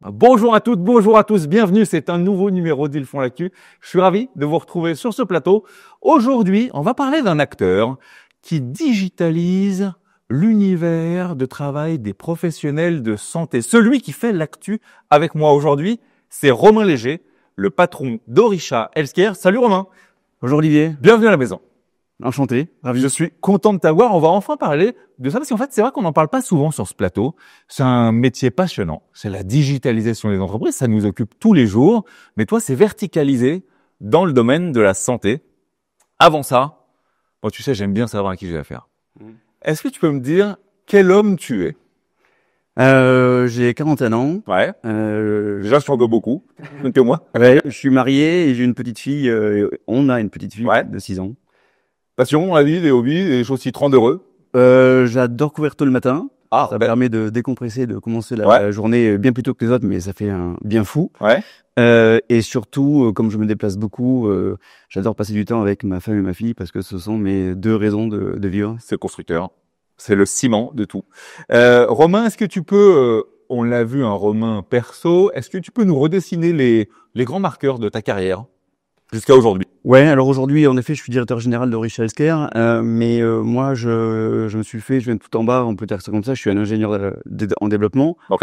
Bonjour à toutes, bonjour à tous, bienvenue, c'est un nouveau numéro d'Ils font l'actu. Je suis ravi de vous retrouver sur ce plateau. Aujourd'hui, on va parler d'un acteur qui digitalise l'univers de travail des professionnels de santé. Celui qui fait l'actu avec moi aujourd'hui, c'est Romain Léger, le patron d'Orisha Healthcare. Salut Romain. Bonjour Olivier. Bienvenue à la maison. Enchanté, ravi. Je suis content de t'avoir. On va enfin parler de ça parce qu'en fait, c'est vrai qu'on n'en parle pas souvent sur ce plateau. C'est un métier passionnant. C'est la digitalisation des entreprises. Ça nous occupe tous les jours. Mais toi, c'est verticalisé dans le domaine de la santé. Avant ça, bon, tu sais, j'aime bien savoir à qui j'ai affaire. Est-ce que tu peux me dire quel homme tu es? J'ai 41 ans. Ouais. Déjà, je t'en dois beaucoup. Que moi. Ouais, je suis marié et j'ai une petite fille. On a une petite fille de 6 ans. Passion, la vie, des hobbies, des choses qui te rendent heureux. J'adore courir tôt le matin. Ça permet de décompresser, de commencer la journée bien plus tôt que les autres, mais ça fait un bien fou. Ouais. Et surtout, comme je me déplace beaucoup, j'adore passer du temps avec ma femme et ma fille parce que ce sont mes deux raisons de vivre. C'est le constructeur. C'est le ciment de tout. Romain, est-ce que tu peux, on l'a vu, un Romain perso, est-ce que tu peux nous redessiner les grands marqueurs de ta carrière jusqu'à aujourd'hui? Ouais, alors aujourd'hui, en effet, je suis directeur général de Orisha Healthcare, mais moi, je viens de tout en bas, on peut dire ça comme ça, je suis un ingénieur en développement. Ok.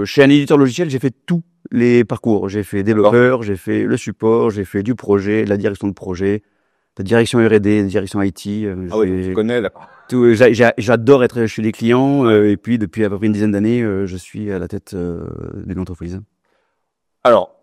Chez un éditeur logiciel, j'ai fait tous les parcours. J'ai fait développeur, j'ai fait le support, j'ai fait du projet, la direction de projet, la direction R&D, la direction IT. Ah oui, tu connais, d'accord. J'adore être chez les clients, et puis depuis à peu près une dizaine d'années, je suis à la tête d'une entreprise. Alors,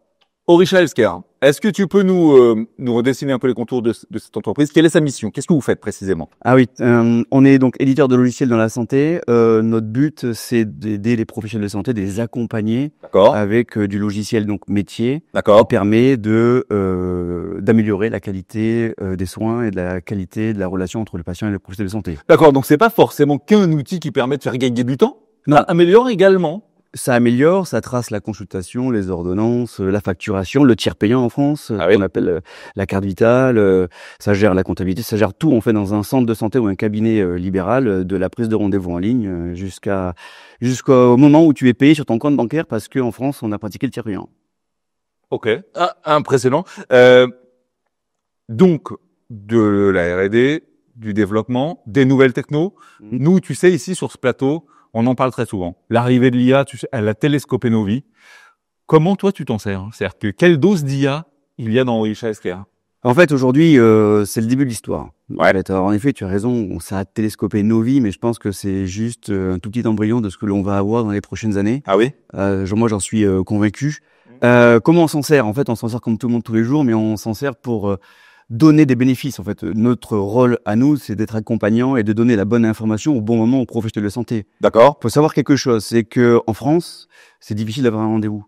Orisha Healthcare, est-ce que tu peux nous redessiner un peu les contours de cette entreprise? Quelle est sa mission? Qu'est-ce que vous faites précisément? Ah oui, on est donc éditeur de logiciels dans la santé. Notre but, c'est d'aider les professionnels de santé, de les accompagner avec du logiciel donc métier qui permet d'améliorer la qualité des soins et de la qualité de la relation entre le patient et le professionnel de santé. D'accord, donc c'est pas forcément qu'un outil qui permet de faire gagner du temps. Non. Ça améliore également. Ça améliore, ça trace la consultation, les ordonnances, la facturation, le tiers payant en France, qu'on appelle la carte vitale, ça gère la comptabilité, ça gère tout en fait dans un centre de santé ou un cabinet libéral, de la prise de rendez-vous en ligne jusqu'au moment où tu es payé sur ton compte bancaire parce qu'en France, on a pratiqué le tiers payant. Ok, impressionnant. Donc, de la R&D, du développement, des nouvelles technos. Nous, tu sais, ici sur ce plateau, on en parle très souvent. L'arrivée de l'IA, tu sais, elle a télescopé nos vies. Comment toi tu t'en sers? C'est-à-dire que quelle dose d'IA il y a dans Orisha Healthcare? En fait, aujourd'hui, c'est le début de l'histoire. Ouais. En effet, tu as raison, ça a télescopé nos vies, mais je pense que c'est juste un tout petit embryon de ce que l'on va avoir dans les prochaines années. Ah oui? Moi, j'en suis convaincu. Comment on s'en sert? En fait, on s'en sert comme tout le monde tous les jours, mais on s'en sert pour donner des bénéfices. En fait, notre rôle à nous, c'est d'être accompagnant et de donner la bonne information au bon moment aux professionnels de santé. D'accord. Faut savoir quelque chose, c'est que en France, c'est difficile d'avoir un rendez-vous.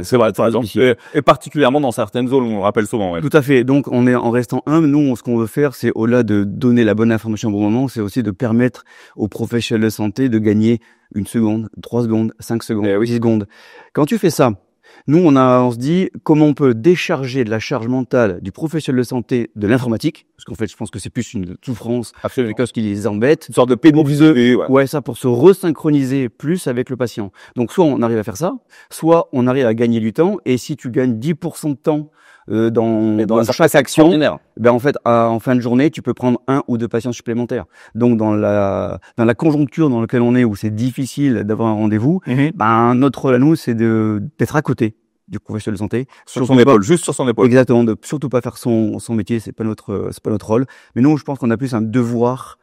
C'est vrai, par exemple, et particulièrement dans certaines zones, on le rappelle souvent. Ouais. Tout à fait. Donc, en restant humble, nous, ce qu'on veut faire, c'est au-delà de donner la bonne information au bon moment, c'est aussi de permettre aux professionnels de santé de gagner 1 seconde, 3 secondes, 5 secondes, 10 secondes. Quand tu fais ça, nous, on se dit comment on peut décharger de la charge mentale du professionnel de santé de l'informatique, parce qu'en fait, je pense que c'est plus une souffrance, quelque chose qui les embête. Une sorte de pénibilité. Ouais, ça, pour se resynchroniser plus avec le patient. Donc, soit on arrive à faire ça, soit on arrive à gagner du temps, et si tu gagnes 10% de temps dans chaque action, en fait, en fin de journée, tu peux prendre 1 ou 2 patients supplémentaires. Donc, dans la conjoncture dans laquelle on est, où c'est difficile d'avoir un rendez-vous, notre rôle à nous, c'est d'être à côté du professionnel de santé. Sur son épaule, juste sur son épaule. Exactement, de surtout pas faire son métier, c'est pas notre rôle. Mais nous, je pense qu'on a plus un devoir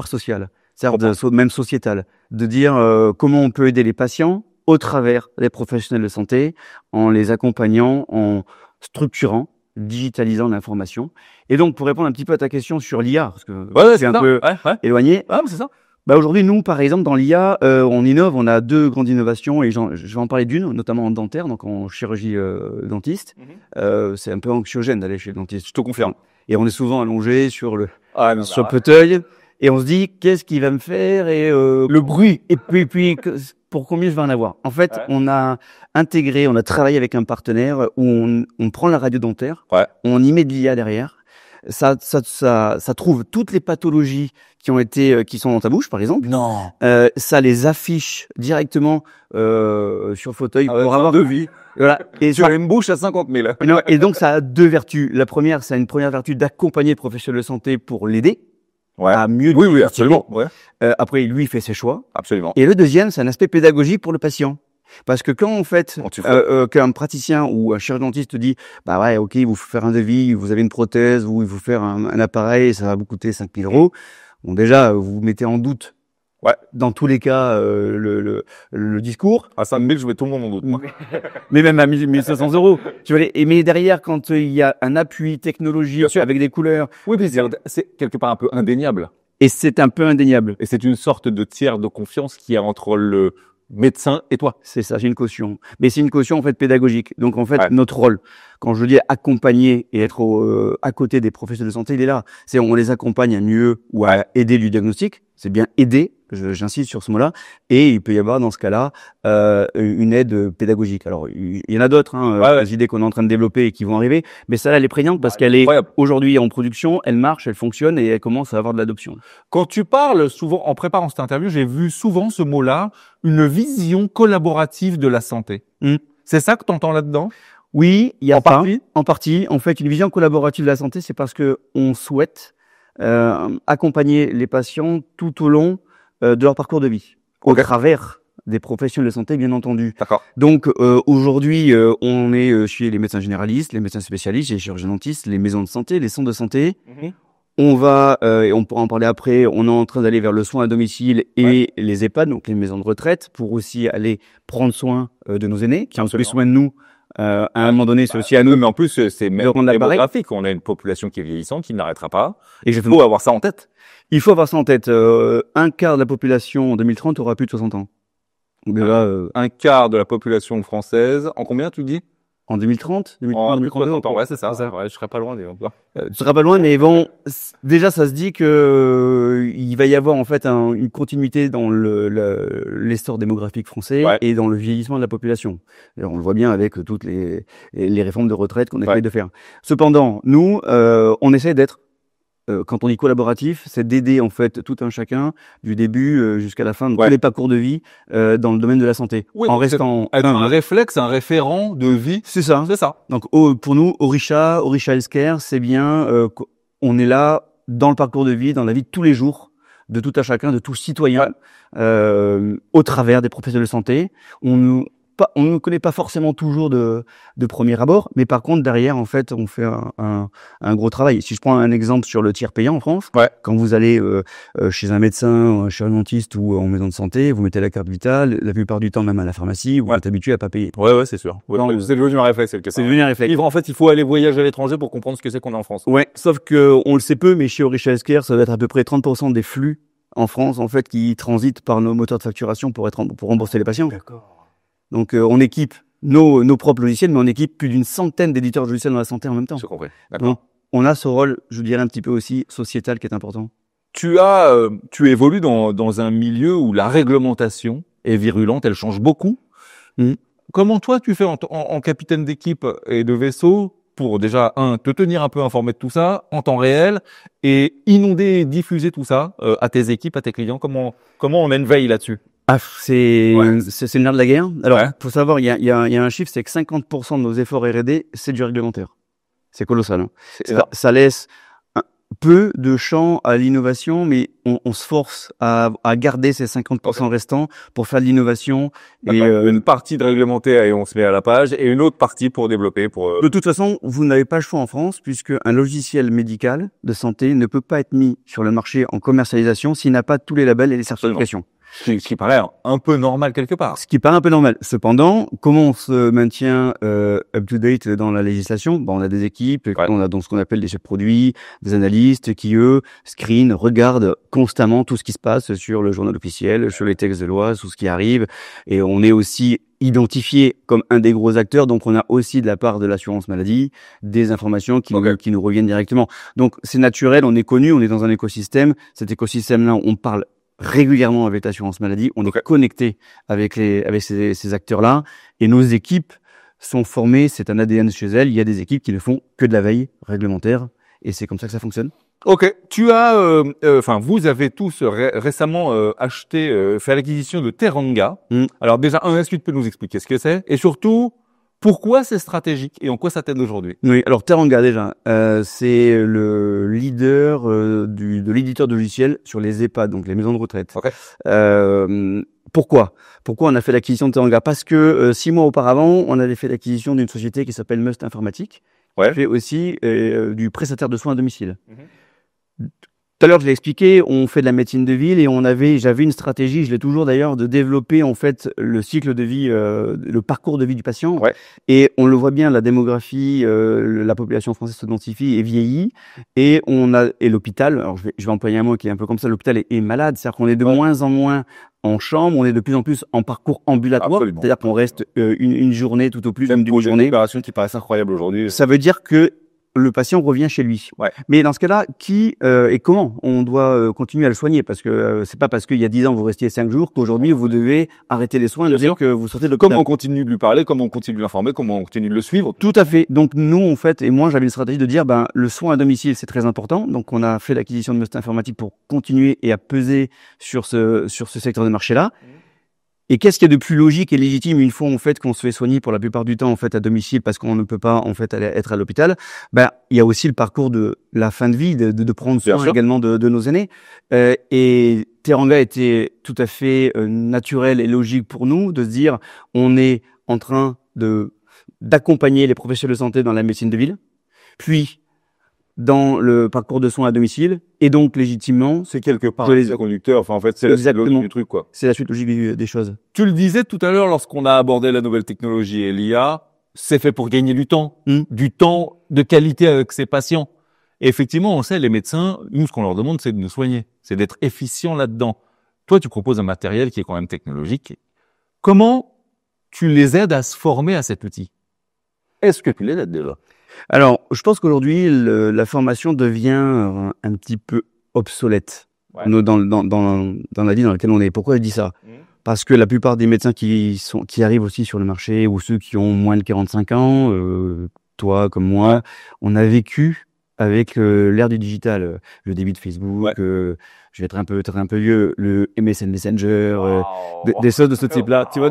social, c'est-à-dire même sociétal, de dire comment on peut aider les patients au travers des professionnels de santé, en les accompagnant, en structurant, digitalisant l'information. Et donc, pour répondre un petit peu à ta question sur l'IA, parce que c'est un peu éloigné. Ah, c'est ça. Aujourd'hui, nous, par exemple, dans l'IA, on innove, on a 2 grandes innovations, et je vais en parler d'une, notamment en dentaire, donc en chirurgie dentiste. C'est un peu anxiogène d'aller chez le dentiste, je te confirme. Et on est souvent allongé sur le fauteuil. Et on se dit, qu'est-ce qu'il va me faire et Le bruit. et puis pour combien je vais en avoir? En fait, Ouais. on a travaillé avec un partenaire où on prend la radio dentaire, Ouais. on y met de l'IA derrière. Ça trouve toutes les pathologies qui sont dans ta bouche, par exemple. Non. Ça les affiche directement sur le fauteuil Ah ouais, pour avoir de vie. voilà. Et Tu as une bouche à 50 000. non, et donc ça a deux vertus. La première, ça a une première vertu d'accompagner le professionnel de santé pour l'aider Ouais. à mieux. Oui, oui, absolument. Ouais. Après, lui, il fait ses choix. Absolument. Et le deuxième, c'est un aspect pédagogique pour le patient. Parce que quand en fait, Comment tu fais qu'un praticien ou un chirurgien dentiste te dit, bah ouais, ok, il vous faut faire un devis, vous avez une prothèse ou il faut faire un appareil, ça va vous coûter 5 000 €. Bon, déjà, vous mettez en doute. Ouais. Dans tous les cas, le discours. À 5 000, je mets tout le monde en doute. Moi. Mais même à 1 500 €. Tu vois, mais derrière, quand il y a un appui technologique Bien sûr. avec des couleurs, Oui, mais c'est quelque part un peu indéniable. et c'est un peu indéniable. Et c'est une sorte de tiers de confiance qui est entre le médecin et toi. C'est ça, c'est une caution. Mais c'est une caution en fait pédagogique. Donc en fait, Ouais. notre rôle, quand je dis accompagner et être à côté des professionnels de santé, il est là. C'est on les accompagne à mieux ou à aider du diagnostic. C'est bien aider. J'insiste sur ce mot-là. Et il peut y avoir dans ce cas-là une aide pédagogique. Alors il y en a d'autres, Ouais. des idées qu'on est en train de développer et qui vont arriver. Mais ça, elle est prégnante parce qu'elle est Incroyable. aujourd'hui en production, elle marche, elle fonctionne et elle commence à avoir de l'adoption. Quand tu parles souvent, en préparant cette interview, j'ai vu souvent ce mot-là, une vision collaborative de la santé. Mm. C'est ça que tu entends là-dedans? Oui, il y a En ça. partie? En partie. En fait, une vision collaborative de la santé, c'est parce que on souhaite accompagner les patients tout au long de leur parcours de vie, au Ok. travers des professionnels de santé, bien entendu. D'accord. Donc aujourd'hui, on est chez les médecins généralistes, les médecins spécialistes, les chirurgiens dentistes, les maisons de santé, les centres de santé. On va, et on pourra en parler après, on est en train d'aller vers le soin à domicile et les EHPAD, donc les maisons de retraite, pour aussi aller prendre soin de nos aînés, qui ont pris soin de nous. À un moment donné, c'est aussi à nous. Mais en plus, c'est même rendre l'appareil. démographique. On a une population qui est vieillissante, qui n'arrêtera pas. Et Il je faut avoir ça en tête. Il faut avoir ça en tête. Un quart de la population en 2030 aura plus de 60 ans. Donc déjà, Un quart de la population française. En combien, tu dis? en 2030, En 2032, 60 ans. Ouais, c'est ça. c'est ça. Ouais, je serais pas loin des Tu seras pas loin, mais bon, déjà ça se dit que il va y avoir en fait une continuité dans l'essor démographique français Ouais. et dans le vieillissement de la population. Et on le voit bien avec toutes les réformes de retraite qu'on essaie de faire. Cependant, nous, on essaie d'être quand on dit collaboratif, c'est d'aider en fait tout un chacun du début jusqu'à la fin de tous les parcours de vie dans le domaine de la santé, Oui, en donc restant être un réflexe, un référent de vie. C'est ça. C'est ça. Donc pour nous, Orisha Healthcare, c'est bien, on est là dans le parcours de vie, dans la vie de tous les jours, de tout un chacun, de tout citoyen, au travers des professionnels de santé. On ne connaît pas forcément toujours de premier abord, mais par contre derrière en fait on fait un gros travail. Si je prends un exemple sur le tiers payant en France, quand vous allez chez un médecin, chez un dentiste ou en maison de santé, vous mettez la carte vitale, la plupart du temps même à la pharmacie, vous êtes habitué à pas payer. Ouais, c'est sûr. Non, C'est devenu un réflexe, c'est devenu un réflexe. En fait, il faut aller voyager à l'étranger pour comprendre ce que c'est qu'on est en France. Ouais, sauf que on le sait peu, mais chez Orisha Healthcare, ça va être à peu près 30% des flux en France en fait qui transitent par nos moteurs de facturation pour rembourser les patients. D'accord. Donc on équipe nos propres logiciels, mais on équipe plus d'une centaine d'éditeurs de logiciels dans la santé en même temps. J'ai compris. D'accord. Donc, on a ce rôle, je dirais un petit peu aussi sociétal qui est important. Tu évolues dans un milieu où la réglementation est virulente, elle change beaucoup. Comment toi tu fais en capitaine d'équipe et de vaisseau pour déjà te tenir un peu informé de tout ça en temps réel et inonder et diffuser tout ça à tes équipes, à tes clients? Comment on met une veille là-dessus? Ah, c'est le nerf de la guerre. Alors, faut savoir, il y a un chiffre, c'est que 50% de nos efforts R&D, c'est du réglementaire. C'est colossal. Ça laisse peu de champ à l'innovation, mais on se force à garder ces 50% restants pour faire de l'innovation. Et une partie de réglementaire et on se met à la page, et une autre partie pour développer. De toute façon, vous n'avez pas le choix en France, puisque un logiciel médical de santé ne peut pas être mis sur le marché en commercialisation s'il n'a pas tous les labels et les certifications. Ce qui paraît un peu normal quelque part. Ce qui paraît un peu normal. Cependant, comment on se maintient up-to-date dans la législation? Bon, on a des équipes, on a donc ce qu'on appelle des chefs produits, des analystes qui, eux, screenent, regardent constamment tout ce qui se passe sur le journal officiel, sur les textes de loi, sur ce qui arrive. Et on est aussi identifié comme un des gros acteurs. Donc, on a aussi de la part de l'assurance maladie des informations qui nous reviennent directement. Donc, c'est naturel, on est connu, on est dans un écosystème. Cet écosystème-là, on parle régulièrement avec l'assurance maladie, on est connecté avec ces acteurs-là, et nos équipes sont formées, c'est un ADN chez elles. Il y a des équipes qui ne font que de la veille réglementaire, et c'est comme ça que ça fonctionne. Ok, tu as, vous avez tous récemment acheté, fait l'acquisition de Teranga. Alors déjà, est-ce que tu peux nous expliquer ce que c'est, et surtout pourquoi c'est stratégique et en quoi ça t'aide aujourd'hui? Oui, alors Teranga déjà, c'est le leader de l'éditeur de logiciels sur les EHPAD, donc les maisons de retraite. Okay. Pourquoi on a fait l'acquisition de Teranga? Parce que 6 mois auparavant, on avait fait l'acquisition d'une société qui s'appelle Must Informatique, qui fait aussi du prestataire de soins à domicile. Tout à l'heure, je l'ai expliqué, on fait de la médecine de ville et j'avais une stratégie, je l'ai toujours d'ailleurs, de développer en fait le cycle de vie, le parcours de vie du patient. Ouais. Et on le voit bien, la démographie, la population française se densifie et vieillit, et l'hôpital. Alors je vais employer un mot qui est un peu comme ça. L'hôpital est malade, c'est-à-dire qu'on est de moins en moins en chambre, on est de plus en plus en parcours ambulatoire. Absolument. C'est-à-dire qu'on reste une journée tout au plus, même une demi-journée. Des opérations qui paraissent incroyables aujourd'hui. Ça veut dire que le patient revient chez lui. Ouais. Mais dans ce cas-là, qui et comment on doit continuer à le soigner? Parce que c'est pas parce qu'il y a 10 ans vous restiez 5 jours qu'aujourd'hui vous devez arrêter les soins et dire que vous sortez de l'hôpital. Comment on continue de lui parler, comment on continue de l'informer, comment on continue de le suivre? Tout à fait. Donc nous, en fait, et moi j'avais une stratégie de dire, le soin à domicile c'est très important. Donc on a fait l'acquisition de Must Informatique pour continuer et à peser sur ce secteur de marché-là. Et qu'est-ce qu'il y a de plus logique et légitime une fois en fait qu'on se fait soigner pour la plupart du temps en fait à domicile parce qu'on ne peut pas en fait être à l'hôpital? Il y a aussi le parcours de la fin de vie, de prendre soin également de nos aînés. Et Teranga était tout à fait naturel et logique pour nous de se dire on est en train d'accompagner les professionnels de santé dans la médecine de ville, puis dans le parcours de soins à domicile, et donc légitimement c'est quelque part les conducteurs. Enfin, en fait, c'est la suite logique du truc, quoi. C'est la suite logique des choses. Tu le disais tout à l'heure lorsqu'on a abordé la nouvelle technologie et l'IA, c'est fait pour gagner du temps de qualité avec ses patients. Et effectivement, on sait, les médecins, nous, ce qu'on leur demande, c'est de nous soigner, c'est d'être efficient là-dedans. Toi, tu proposes un matériel qui est quand même technologique. Comment tu les aides à se former à cet outil? Est-ce que tu les aides déjà? Alors, je pense qu'aujourd'hui, la formation devient un petit peu obsolète dans la vie dans laquelle on est. Pourquoi je dis ça? Parce que la plupart des médecins qui arrivent aussi sur le marché, ou ceux qui ont moins de 45 ans, toi comme moi, on a vécu avec l'ère du digital, le début de Facebook, je vais être un peu vieux, le MSN Messenger, des choses de ce type-là, tu vois,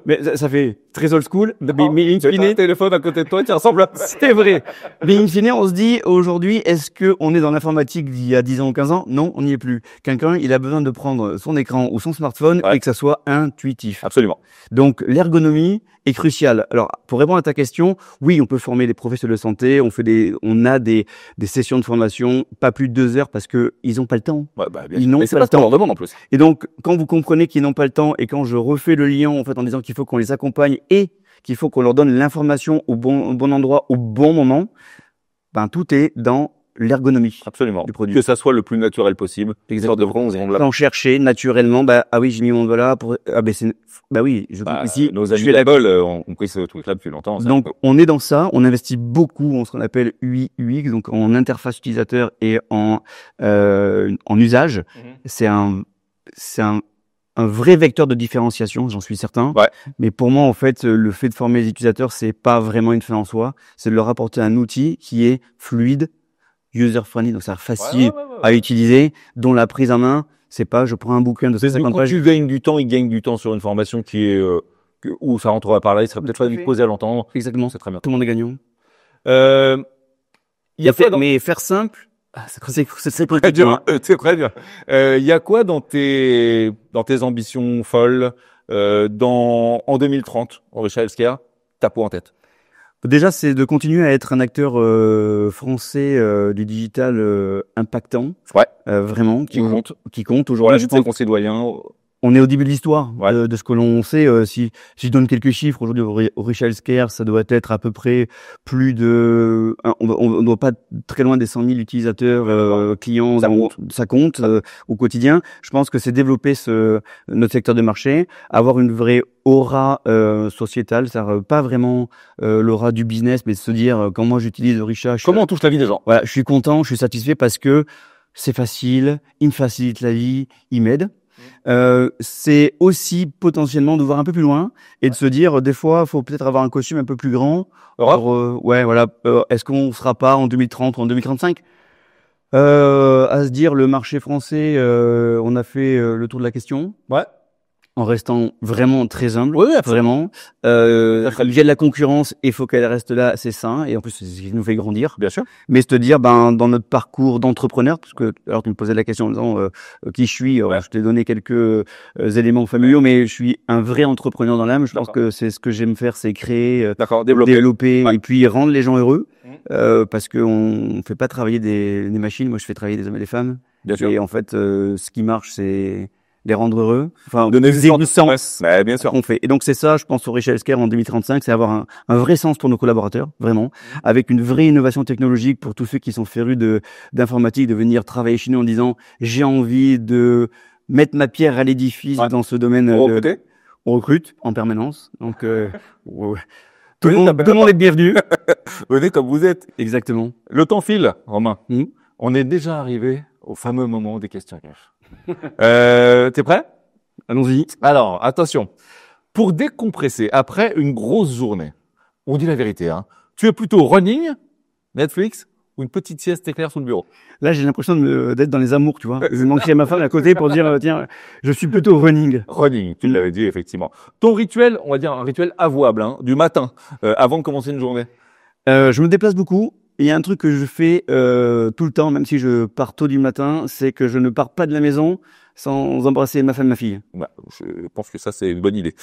mais ça fait très old school, mais in fine, un téléphone à côté de toi qui ressemble à... C'est vrai. Mais in fine, on se dit, aujourd'hui, est-ce que on est dans l'informatique d'il y a 10 ans ou 15 ans? Non, on n'y est plus. Quelqu'un, il a besoin de prendre son écran ou son smartphone et que ça soit intuitif. Absolument. Donc, l'ergonomie est cruciale. Alors, pour répondre à ta question, oui, on peut former des professionnels de santé, on a des sessions de formation, pas plus de 2 heures parce que ils ont pas le temps. Ils n'ont pas le temps. On leur demande en plus. Et donc, quand vous comprenez qu'ils n'ont pas le temps et quand je refais le lien, en fait, en disant qu'il faut qu'on les accompagne et qu'il faut qu'on leur donne l'information au bon endroit, au bon moment, tout est dans l'ergonomie. Absolument. Du produit. Que ça soit le plus naturel possible. Exactement. Sans chercher naturellement, oui, j'ai mis mon doigt là pour, ici. Nos amis d'Apple ont pris ce truc-là depuis longtemps. Donc, on est dans ça. On investit beaucoup en ce qu'on appelle UI, UX, donc en interface utilisateur et en usage. C'est un vrai vecteur de différenciation, j'en suis certain. Ouais. Mais pour moi, en fait, le fait de former les utilisateurs, c'est pas vraiment une fin en soi. C'est de leur apporter un outil qui est fluide, user-friendly, donc ça facile à utiliser, dont la prise en main, c'est pas je prends un bouquin de 50 pages. Tu gagnes du temps, il gagne du temps sur une formation qui est où ça rentrera par là, il serait peut-être pas posé à l'entendre. Exactement, c'est très bien. Tout le monde est gagnant. Mais faire simple, c'est très dur. C'est très dur. Il y a quoi dans tes ambitions folles en 2030 en Richard Healthcare? T'as quoi en tête? Déjà, c'est de continuer à être un acteur français du digital impactant. Ouais. Vraiment, qui compte aujourd'hui. Je pense concitoyens. on est au début de l'histoire Ouais. de ce que l'on sait. Si je donne quelques chiffres, aujourd'hui, au Orisha Healthcare, ça doit être à peu près plus de... On doit pas être très loin des 100 000 utilisateurs, clients. Ça compte au quotidien. Je pense que c'est développer notre secteur de marché, avoir une vraie aura sociétale, c'est-à-dire pas vraiment l'aura du business, mais de se dire quand moi j'utilise Orisha, Comment on touche la vie des gens? voilà, je suis content, je suis satisfait parce que c'est facile, il me facilite la vie, il m'aide. C'est aussi potentiellement de voir un peu plus loin et de se dire des fois, faut peut-être avoir un costume un peu plus grand. Europe? Ouais, voilà. Est-ce qu'on sera pas en 2030 ou en 2035 à se dire le marché français, on a fait le tour de la question. Ouais. En restant vraiment très humble, Oui, absolument. vraiment. Il y a de la concurrence et il faut qu'elle reste là, c'est sain. Et en plus, c'est ce qui nous fait grandir. Bien sûr. Mais se dire, dans notre parcours d'entrepreneur, parce que alors tu me posais la question en disant qui je suis. Je t'ai donné quelques éléments familiaux, mais je suis un vrai entrepreneur dans l'âme. Je pense que c'est ce que j'aime faire, c'est créer, développer et puis rendre les gens heureux. Parce que on fait pas travailler des machines. Moi, je fais travailler des hommes et des femmes. Bien sûr. Et en fait, ce qui marche, c'est les rendre heureux. Enfin, donner du sens. Ouais, bien sûr. On fait. Et donc, c'est ça, je pense, au Orisha Healthcare en 2035, c'est avoir un vrai sens pour nos collaborateurs, vraiment, avec une vraie innovation technologique pour tous ceux qui sont férus d'informatique, de venir travailler chez nous en disant, j'ai envie de mettre ma pierre à l'édifice dans ce domaine. On recrute en permanence. Donc, tout le monde est bienvenu. Venez comme vous êtes. Exactement. Le temps file, Romain. On est déjà arrivé au fameux moment des questions cash. T'es prêt? Allons-y. Alors, attention. Pour décompresser après une grosse journée, on dit la vérité, hein. Tu es plutôt running, Netflix ou une petite sieste éclair sous le bureau? Là, j'ai l'impression d'être dans les amours, tu vois. Je manquerais ma femme à côté pour dire, tiens, je suis plutôt running. Running, tu l'avais dit, effectivement. Ton rituel, on va dire un rituel avouable, hein, du matin, avant de commencer une journée? Je me déplace beaucoup. Il y a un truc que je fais tout le temps, même si je pars tôt du matin, c'est que je ne pars pas de la maison sans embrasser ma femme, ma fille. Bah, je pense que ça, c'est une bonne idée.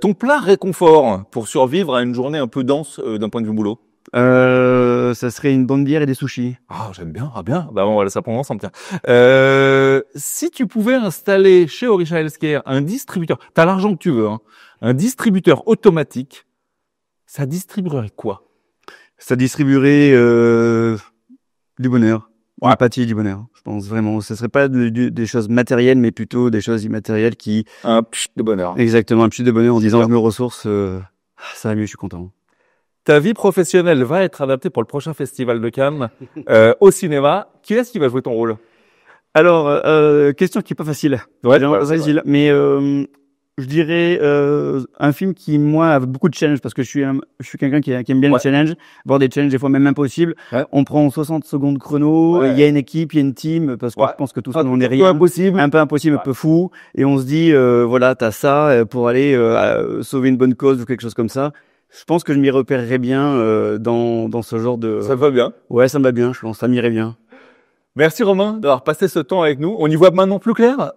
Ton plat réconfort pour survivre à une journée un peu dense d'un point de vue boulot? Ça serait une bonne bière et des sushis. Ah, j'aime bien. Ah bien. Bah bon, voilà, ça prend ensemble, tiens. Si tu pouvais installer chez Orisha Healthcare un distributeur, t'as l'argent que tu veux, hein, un distributeur automatique, ça distribuerait quoi? Ça distribuerait du bonheur, l'empathie, du bonheur. Je pense vraiment. Ce serait pas des choses matérielles, mais plutôt des choses immatérielles qui. Un pchit de bonheur. Exactement, un pchit de bonheur en disant je me ressource, ça va mieux, je suis content. Ta vie professionnelle va être adaptée pour le prochain festival de Cannes au cinéma. Qui est-ce qui va jouer ton rôle? Alors, question qui est pas facile. Ouais, pas facile, mais je dirais un film qui moi a beaucoup de challenge parce que je suis quelqu'un qui aime bien les challenges, voire des challenges des fois même impossibles. On prend 60 secondes chrono, il y a une équipe, il y a une team parce que je pense que tout ça on est rien, un peu impossible, un peu fou, et on se dit voilà, t'as ça pour aller sauver une bonne cause ou quelque chose comme ça. Je pense que je m'y repérerais bien dans ce genre de. Ça te va bien? Ouais, ça me va bien. Je pense que ça m'irait bien. Merci Romain d'avoir passé ce temps avec nous. On y voit maintenant plus clair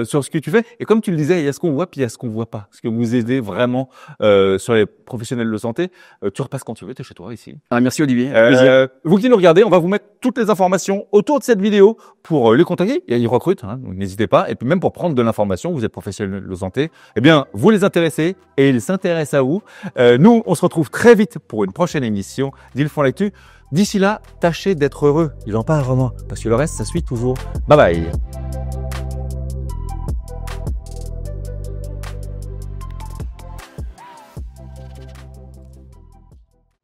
sur ce que tu fais. Et comme tu le disais, il y a ce qu'on voit puis il y a ce qu'on voit pas. Parce que vous aidez vraiment sur les professionnels de santé. Tu repasses quand tu veux, tu es chez toi ici. Ah, merci Olivier. Vous qui nous regardez, on va vous mettre toutes les informations autour de cette vidéo pour les contacter. Ils recrutent, hein, donc n'hésitez pas. Et puis même pour prendre de l'information, vous êtes professionnel de santé. Eh bien, vous les intéressez et ils s'intéressent à vous. Nous, on se retrouve très vite pour une prochaine émission d'Ils font l'actu. D'ici là, tâchez d'être heureux. Il en parle vraiment. Parce que le reste, ça suit toujours. Bye bye.